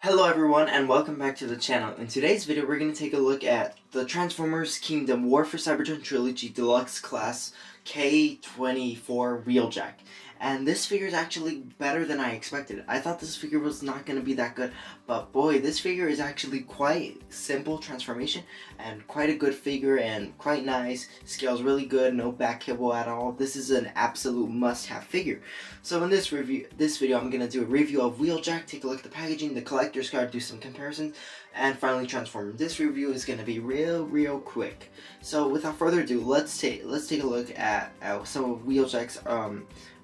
Hello everyone and welcome back to the channel. In today's video we're going to take a look at the Transformers Kingdom War for Cybertron Trilogy Deluxe Class K24 Wheeljack. And this figure is actually better than I expected. I thought this figure was not going to be that good, but boy, this figure is actually quite simple transformation and quite a good figure and quite nice. Scales really good, no back kibble at all. This is an absolute must-have figure. So in this video I'm going to do a review of Wheeljack, take a look at the packaging, the collector's card, do some comparisons, and finally transform him. This review is going to be real quick. So without further ado, let's take a look at some of Wheeljack's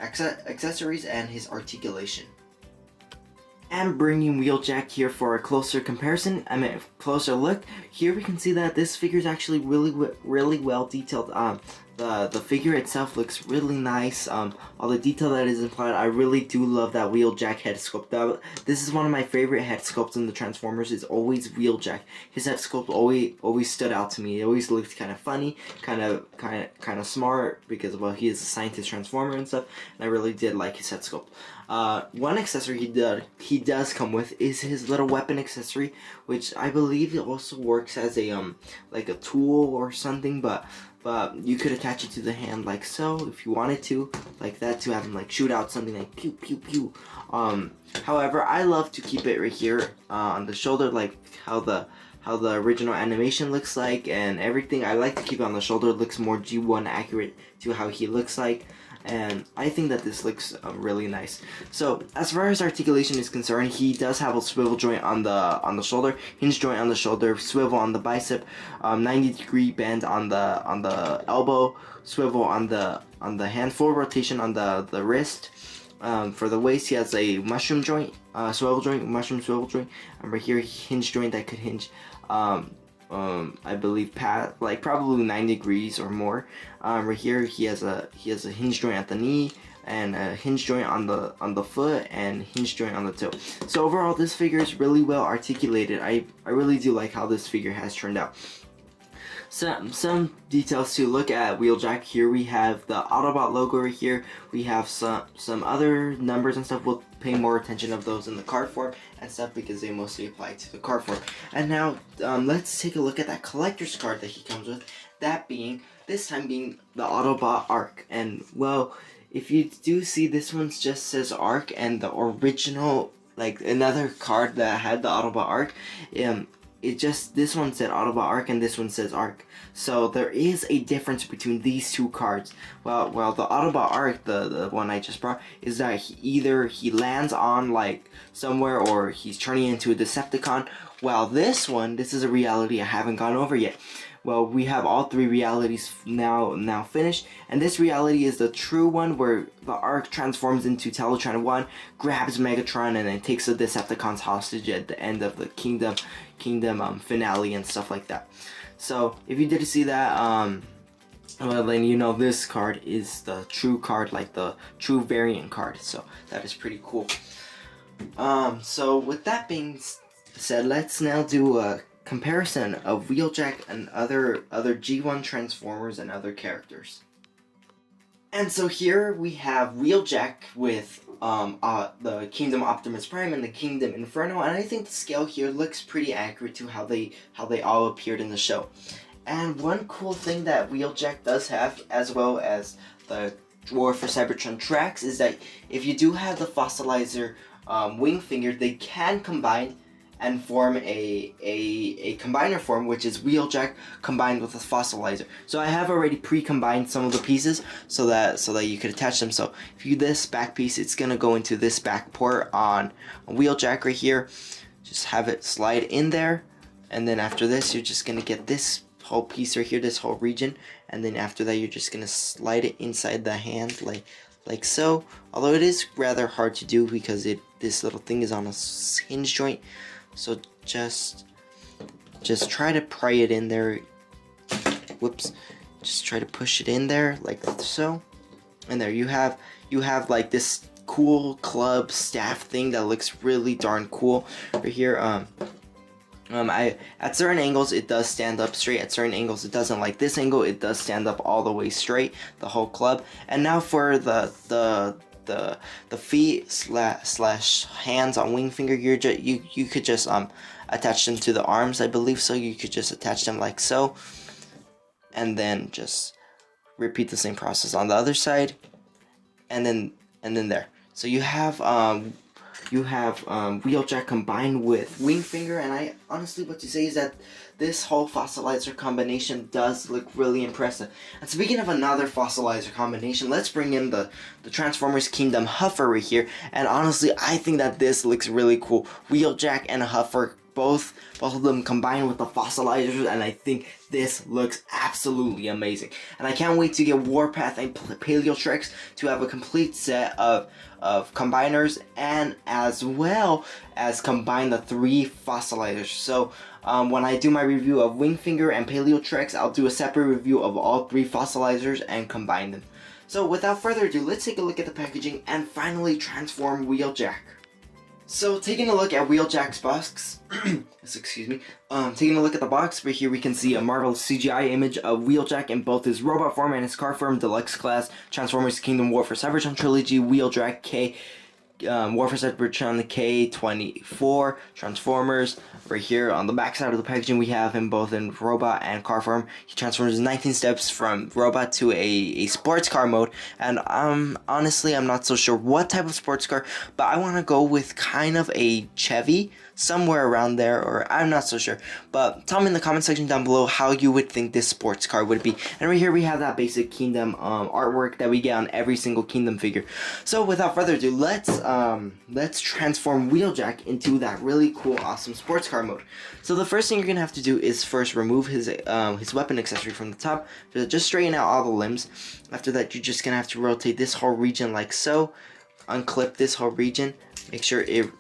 accessories and his articulation. And bringing Wheeljack here for a closer comparison, closer look. Here we can see that this figure is actually really well detailed. The figure itself looks really nice. All the detail that is implied, I really do love that Wheeljack head sculpt. This is one of my favorite head sculpts in the Transformers. Is always Wheeljack. His head sculpt always stood out to me. It always looked kind of funny, kind of smart because he is a scientist transformer and stuff. And I really did like his head sculpt. One accessory he does come with is his little weapon accessory, which I believe it also works as a like a tool or something, but you could attach it to the hand like so if you wanted to, like that, to have him like shoot out something like pew pew pew. However, I love to keep it right here on the shoulder, like how the original animation looks like and everything. I like to keep it on the shoulder. It looks more G1 accurate to how he looks like, and I think that this looks really nice. So as far as articulation is concerned, he does have a swivel joint on the shoulder, hinge joint on the shoulder, swivel on the bicep, 90-degree bend on the elbow, swivel on the hand, full rotation on the wrist. For the waist, he has a mushroom joint, swivel joint, mushroom swivel joint, and right here hinge joint that could hinge. I believe like probably 90 degrees or more. Right here he has a hinge joint at the knee and a hinge joint on the foot and hinge joint on the toe. So overall, this figure is really well articulated. I really do like how this figure has turned out. Some details to look at Wheeljack. Here we have the Autobot logo right here. We have some other numbers and stuff. We'll pay more attention of those in the card form and stuff because they mostly apply to the card form. And now let's take a look at that collector's card that he comes with. This time being the Autobot Arc. And well, if you do see, this one just says Arc, and the original, like another card that had the Autobot Arc, this one said Autobot Arc and this one says Arc. So there is a difference between these two cards. Well, the Autobot Arc, the one I just brought, is that either he lands on like somewhere or he's turning into a Decepticon. While this is a reality I haven't gone over yet. Well, we have all three realities now finished, and this reality is the true one where the Arc transforms into Teletron 1, grabs Megatron, and then takes the Decepticons hostage at the end of the Kingdom finale and stuff like that. So if you did see that, well, then you know this card is the true card, like the true variant card. So that is pretty cool. So with that being said, let's now do a comparison of Wheeljack and other G1 Transformers and other characters. And so here we have Wheeljack with the Kingdom Optimus Prime and the Kingdom Inferno, and I think the scale here looks pretty accurate to how they all appeared in the show. And one cool thing that Wheeljack does have, as well as the War for Cybertron tracks, is that if you do have the fossilizer wing figure, they can combine and form a combiner form, which is Wheeljack combined with a fossilizer. So I have already pre-combined some of the pieces so that you could attach them. So if you do this back piece, it's gonna go into this back port on Wheeljack right here. Just have it slide in there, and then after this, you're just gonna get this whole piece right here, this whole region, and then after that, you're just gonna slide it inside the hand like so. Although it is rather hard to do because this little thing is on a hinge joint. So just try to pry it in there. Whoops. Just try to push it in there like so. And there you have like this cool club staff thing that looks really darn cool right here. At certain angles it does stand up straight, at certain angles it doesn't. Like this angle, it does stand up all the way straight, the whole club. And now for the the feet slash hands on wing finger, you could just attach them to the arms, I believe. So you could just attach them like so, and then just repeat the same process on the other side, and then there. So you have Wheeljack combined with wing finger, and I honestly, what to say is that this whole fossilizer combination does look really impressive. And speaking of another fossilizer combination, let's bring in the Transformers Kingdom Huffer right here. And honestly, I think that this looks really cool. Wheeljack and Huffer, both of them combined with the fossilizers, and I think this looks absolutely amazing. And I can't wait to get Warpath and Paleotrex to have a complete set of combiners, and as well as combine the 3 fossilizers. So when I do my review of Wingfinger and Paleotrex, I'll do a separate review of all 3 fossilizers and combine them. So without further ado, let's take a look at the packaging and finally transform Wheeljack. So taking a look at Wheeljack's box, excuse me, taking a look at the box, right here we can see a marvelous CGI image of Wheeljack in both his robot form and his car form, Deluxe class, Transformers Kingdom War for Cybertron Trilogy, Wheeljack K, War for Cybertron K24, Transformers. Right here on the back side of the packaging, we have him both in robot and car form. He transforms 19 steps from robot to a sports car mode, and honestly, I'm not so sure what type of sports car, but I want to go with kind of a Chevy, somewhere around there, or I'm not so sure. But tell me in the comment section down below how you would think this sports car would be. And right here we have that basic Kingdom artwork that we get on every single Kingdom figure. So without further ado, let's transform Wheeljack into that really cool, awesome sports car mode. So the first thing you're gonna have to do is first remove his weapon accessory from the top. So just straighten out all the limbs. After that, you're just gonna have to rotate this whole region like so. Unclip this whole region. Make sure it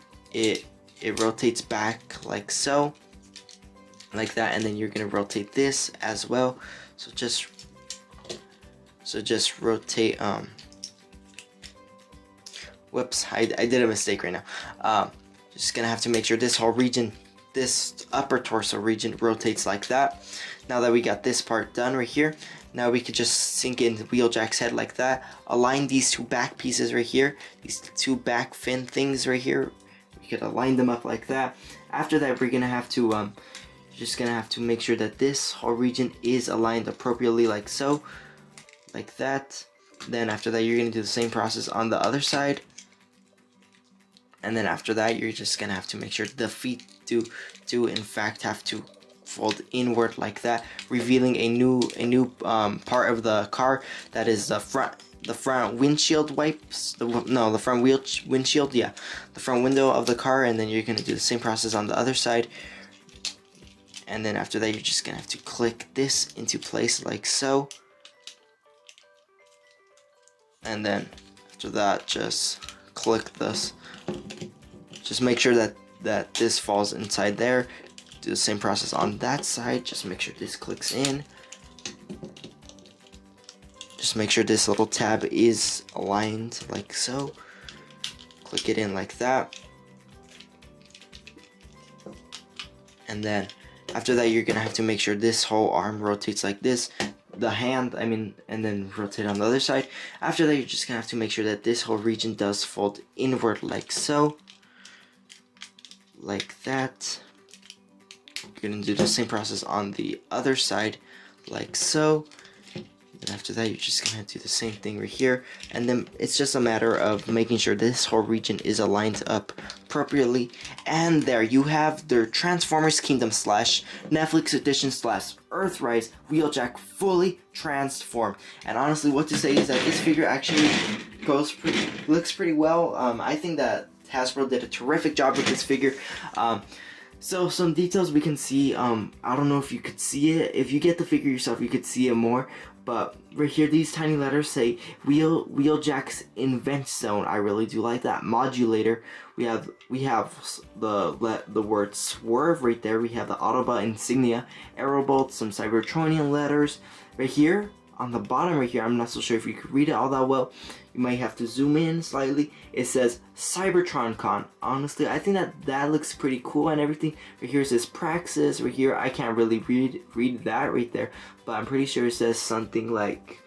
rotates back like so, like that, and then you're gonna rotate this as well. So just rotate. Whoops, I did a mistake right now. Just gonna have to make sure this whole region, this upper torso region, rotates like that. Now that we got this part done right here, now we could just sink into Wheeljack's head like that. Align these 2 back pieces right here, these 2 back fin things right here. We could align them up like that. After that, we're gonna have to just gonna have to make sure that this whole region is aligned appropriately like so, like that. Then after that, you're gonna do the same process on the other side. And then after that, you're just gonna have to make sure the feet do in fact have to fold inward like that, revealing a new part of the car, that is the front windshield wipes, the front windshield, yeah, the front window of the car. And then you're gonna do the same process on the other side. And then after that, you're just gonna have to click this into place like so. And then after that, just click this. Just make sure that this falls inside there. Do the same process on that side. Just make sure this clicks in. Just make sure this little tab is aligned like so. Click it in like that. And then after that, you're gonna have to make sure this whole arm rotates like this. The hand, I mean, and then rotate on the other side. After that, you're just gonna have to make sure that this whole region does fold inward like so. Like that. You're gonna do the same process on the other side, like so. And after that, you're just gonna do the same thing right here. And then it's just a matter of making sure this whole region is aligned up appropriately. And there you have the Transformers Kingdom / Netflix edition / Earthrise Wheeljack fully transformed. And honestly, what to say is that this figure actually looks pretty well. I think that Hasbro did a terrific job with this figure. So some details we can see. I don't know if you could see it. If you get the figure yourself, you could see it more. But right here, these tiny letters say Wheeljack's Invent Zone. I really do like that. Modulator. We have the word swerve right there. We have the Autobot insignia, Aerobolt, some Cybertronian letters. Right here on the bottom right here, I'm not so sure if you could read it all that well. You might have to zoom in slightly. It says Cybertron Con. Honestly, I think that looks pretty cool and everything. Right here it says Praxis. Right here, I can't really read that right there, but I'm pretty sure it says something like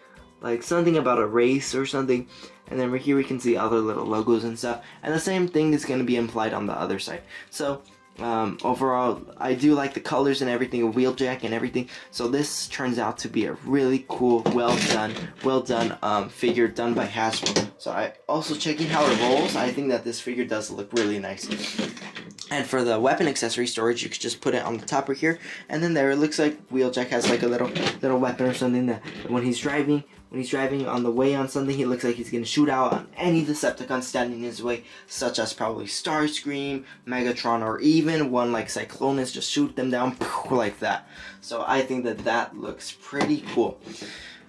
something about a race or something. and then right here we can see other little logos and stuff, and the same thing is going to be implied on the other side. So overall, I do like the colors and everything of Wheeljack and everything, so this turns out to be a really cool, well done figure done by Hasbro. So I also, checking how it rolls, I think that this figure does look really nice. And for the weapon accessory storage, you could just put it on the top right here, and then there it looks like Wheeljack has like a little weapon or something that when he's driving on the way on something, he looks like he's gonna shoot out on any Decepticon standing in his way, such as probably Starscream, Megatron, or even one like Cyclonus, just shoot them down like that. So I think that that looks pretty cool.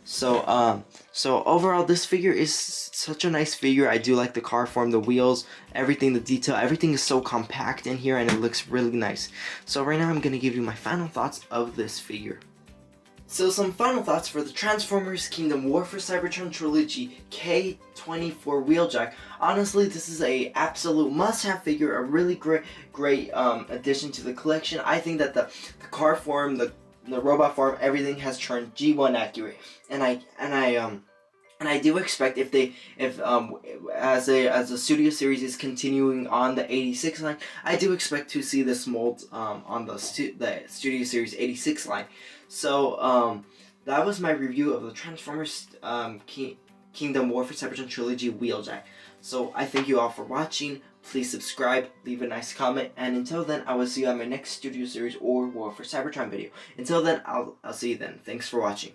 So overall, this figure is such a nice figure. I do like the car form, the wheels, everything, the detail, everything is so compact in here, and it looks really nice. So right now I'm gonna give you my final thoughts of this figure. So some final thoughts for the Transformers Kingdom War for Cybertron Trilogy K24 Wheeljack. Honestly, this is a absolute must-have figure, a really great addition to the collection. I think that the car form, the robot form, everything has turned G1 accurate, and I do expect if as a studio series is continuing on the 86 line, I do expect to see this mold on the studio series 86 line. So that was my review of the Transformers Kingdom War for Cybertron Trilogy Wheeljack. So I thank you all for watching. Please subscribe, leave a nice comment, and until then, I will see you on my next Studio Series or War for Cybertron video. Until then, I'll see you then. Thanks for watching.